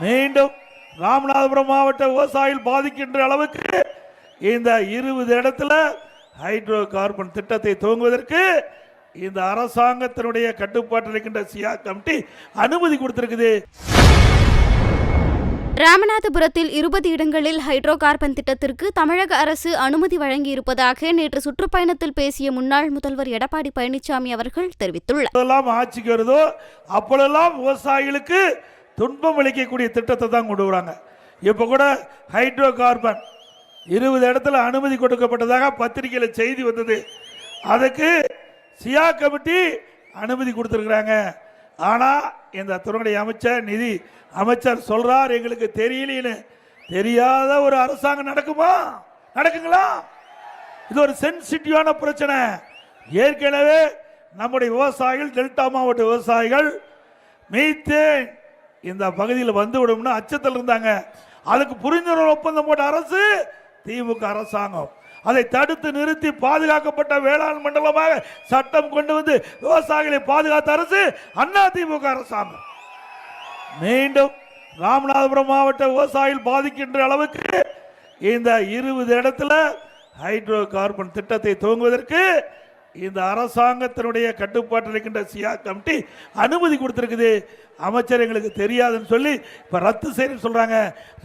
மீண்டும் ராமநாதபுரம் மாவட்ட விவசாயிகள் பாதிக்கின்ற அளவுக்கு இந்த 20 இடத்துல ஹைட்ரோ கார்பன் திட்டத்தை துவங்குவதற்கு இந்த அரசாங்கத்தினுடைய கட்டுப்பாட்டில் இருக்கின்ற சியா கமிட்டி அனுமதி கொடுத்திருக்குது. ராமநாதபுரத்தில் 20 இடங்களில் ஹைட்ரோ கார்பன் திட்டத்திற்கு தமிழக அரசு அனுமதி வழங்கியிருப்பதாக நேற்று சுற்றுப்பயணத்தில் பேசிய முன்னாள் முதல்வர் எடப்பாடி பழனிசாமி அவர்கள் தெரிவித்துள்ளார். ஆட்சிக்கு வருதோ அப்பொழுதெல்லாம் விவசாயிகளுக்கு துன்பம் அளிக்கக்கூடிய திட்டத்தை தான் கொண்டு வராங்க. இப்ப கூட ஹைட்ரோ கார்பன் 20 இடத்துல அனுமதி கொடுக்கப்பட்டதாக பத்திரிகையில் செய்தி வந்தது. அதுக்கு சியா கமிட்டி அனுமதி கொடுத்திருக்கிறாங்க. ஆனா இந்த துறையுடைய அமைச்சர் நிதி அமைச்சர் சொல்றார், எங்களுக்கு தெரியலன்னு. தெரியாத ஒரு அரசாங்கம் நடக்குமா? நடக்குங்களா? இது ஒரு சென்சிட்டிவான பிரச்சனை. ஏற்கனவே நம்முடைய விவசாயிகள், டெல்டா மாவட்ட விவசாயிகள் மீத்தேன் இந்த பகுதியில் வந்துவிடும்னு அச்சத்தில் இருந்தாங்க. அதுக்கு புரிந்துணர்வு ஒப்பந்தம் போட்ட அரசு திமுக அரசாங்கம். அதை தடுத்து நிறுத்தி பாதுகாக்கப்பட்ட வேளாண் மண்டலமாக சட்டம் கொண்டு வந்து விவசாயிகளை பாதுகாத்த அரசு அண்ணா திமுக அரசாங்கம். மீண்டும் ராமநாதபுரம் மாவட்ட விவசாயிகள் பாதிக்கின்ற அளவுக்கு இந்த 20 இடத்துல ஹைட்ரோ கார்பன் திட்டத்தை துவங்குவதற்கு இந்த அரசாங்கத்தினுடைய கட்டுப்பாட்டில் இருக்கின்ற சியா கமிட்டி அனுமதி கொடுத்திருக்குது. அமைச்சர் எங்களுக்கு தெரியாதுன்னு சொல்லி இப்ப ரத்து செய்ய சொல்றாங்க.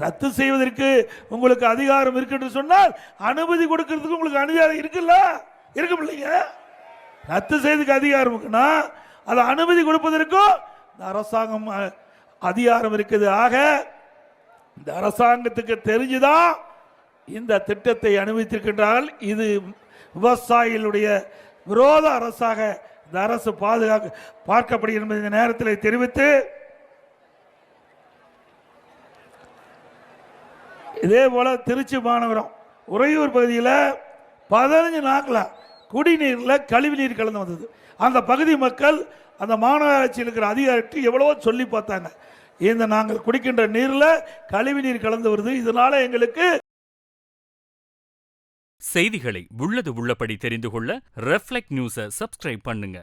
ரத்து செய்வதற்கு உங்களுக்கு அதிகாரம் இருக்குன்னு சொன்னால் அனுமதி கொடுக்கிறதுக்கு உங்களுக்கு அதிகாரம் இருக்குல்ல? இருக்கும் இல்லைங்க? ரத்து செய்வதற்கு அதிகாரம் இருக்குன்னா அது அனுமதி கொடுப்பதற்கும் இந்த அரசாங்கம் அதிகாரம் இருக்குது. ஆக இந்த அரசாங்கத்துக்கு தெரிஞ்சுதான் இந்த திட்டத்தை அனுமதித்திருக்கின்றார்கள். இது விவசாயிகளுடைய விரோத அரசாக இந்த அரசு பார்க்கப்படுகிறது என்பதை இந்த நேரத்தில் தெரிவித்து, இதே போல திருச்சி மாநகரம் உறையூர் பகுதியில் 15 நாட்கள் குடிநீரில் கழிவு நீர் கலந்து வந்தது. அந்த பகுதி மக்கள் அந்த மாநகராட்சியில் இருக்கிற அதிகாரிட்டு எவ்வளவோ சொல்லி பார்த்தாங்க, இந்த நாங்கள் குடிக்கின்ற நீரில் கழிவு நீர் கலந்து வருது, இதனால எங்களுக்கு. செய்திகளை உள்ளது உள்ளபடி தெரிந்து கொள்ள ரெஃப்ளெக்ட் நியூஸை சப்ஸ்கிரைப் பண்ணுங்க.